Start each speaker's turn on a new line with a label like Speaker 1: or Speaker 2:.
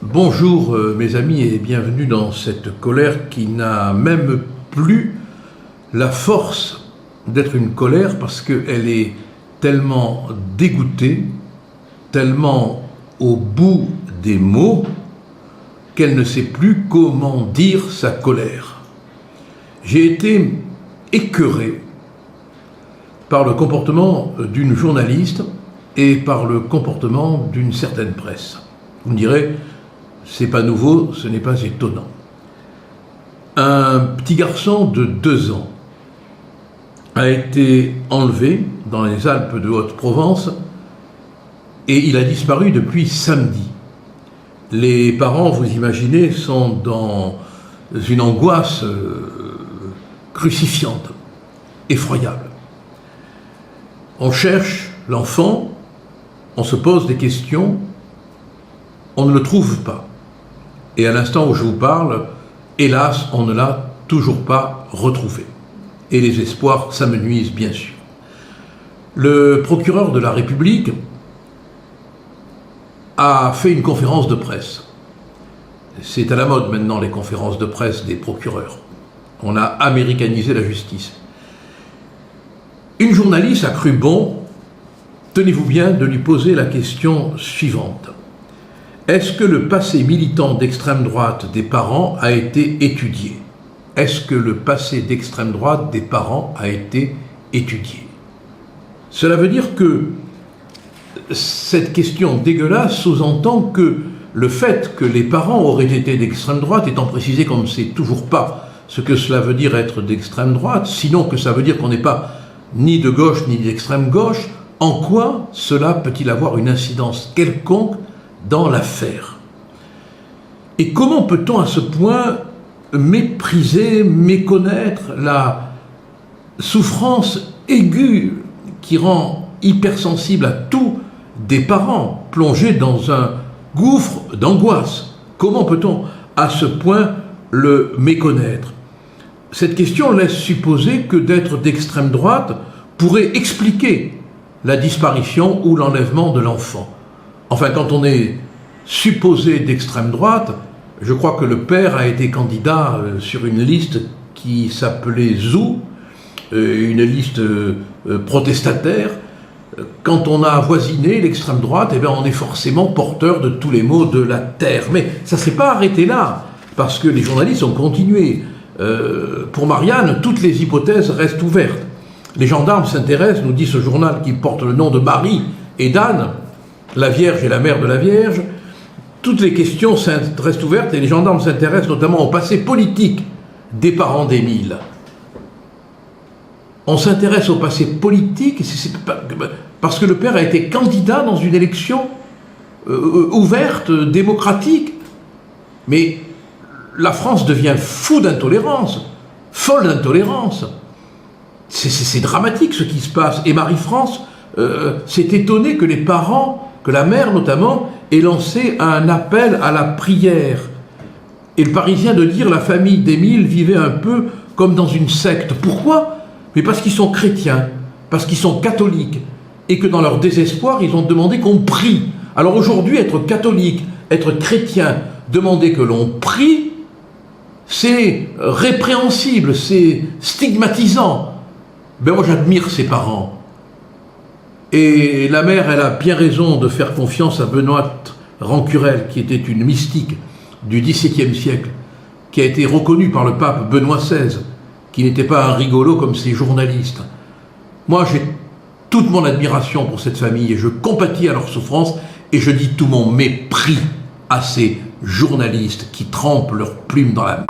Speaker 1: Bonjour mes amis et bienvenue dans cette colère qui n'a même plus la force d'être une colère parce qu'elle est tellement dégoûtée, tellement au bout des mots qu'elle ne sait plus comment dire sa colère. J'ai été écœuré par le comportement d'une journaliste et par le comportement d'une certaine presse. Vous me direz, c'est pas nouveau, ce n'est pas étonnant. Un petit garçon de 2 ans a été enlevé dans les Alpes de Haute-Provence et il a disparu depuis samedi. Les parents, vous imaginez, sont dans une angoisse crucifiante, effroyable. On cherche l'enfant, on se pose des questions, on ne le trouve pas. Et à l'instant où je vous parle, hélas, on ne l'a toujours pas retrouvé. Et les espoirs s'amenuisent bien sûr. Le procureur de la République a fait une conférence de presse. C'est à la mode maintenant les conférences de presse des procureurs. On a américanisé la justice. Une journaliste a cru bon, tenez-vous bien, de lui poser la question suivante. Est-ce que le passé militant d'extrême droite des parents a été étudié? Est-ce que le passé d'extrême droite des parents a été étudié? Cela veut dire que cette question dégueulasse sous-entend que le fait que les parents auraient été d'extrême droite, étant précisé qu'on ne sait toujours pas ce que cela veut dire être d'extrême droite, sinon que ça veut dire qu'on n'est pas ni de gauche ni d'extrême gauche, en quoi cela peut-il avoir une incidence quelconque dans l'affaire? Et comment peut-on à ce point mépriser, méconnaître la souffrance aiguë qui rend hypersensible à tous des parents plongés dans un gouffre d'angoisse? Comment peut-on à ce point le méconnaître? Cette question laisse supposer que d'être d'extrême droite pourrait expliquer la disparition ou l'enlèvement de l'enfant. Enfin, quand on est supposé d'extrême droite, je crois que le père a été candidat sur une liste qui s'appelait ZOO, une liste protestataire. Quand on a avoisiné l'extrême droite, eh bien on est forcément porteur de tous les maux de la terre. Mais ça ne s'est pas arrêté là, parce que les journalistes ont continué. Pour Marianne, toutes les hypothèses restent ouvertes. Les gendarmes s'intéressent, nous dit ce journal qui porte le nom de Marie et d'Anne, la Vierge et la mère de la Vierge. Toutes les questions restent ouvertes et les gendarmes s'intéressent notamment au passé politique des parents d'Émile. On s'intéresse au passé politique parce que le père a été candidat dans une élection ouverte, démocratique. Mais la France devient fou d'intolérance, folle d'intolérance. C'est dramatique ce qui se passe. Et Marie-France s'est étonnée que les parents, que la mère notamment, ait lancé un appel à la prière. Et le Parisien de dire la famille d'Émile vivait un peu comme dans une secte. Pourquoi? Mais parce qu'ils sont chrétiens, parce qu'ils sont catholiques, et que dans leur désespoir, ils ont demandé qu'on prie. Alors aujourd'hui, être catholique, être chrétien, demander que l'on prie, c'est répréhensible, c'est stigmatisant. Ben moi j'admire ces parents. Et la mère, elle a bien raison de faire confiance à Benoît Rancurel, qui était une mystique du XVIIe siècle, qui a été reconnue par le pape Benoît XVI, qui n'était pas un rigolo comme ces journalistes. Moi, j'ai toute mon admiration pour cette famille et je compatis à leur souffrance et je dis tout mon mépris à ces journalistes qui trempent leurs plumes dans la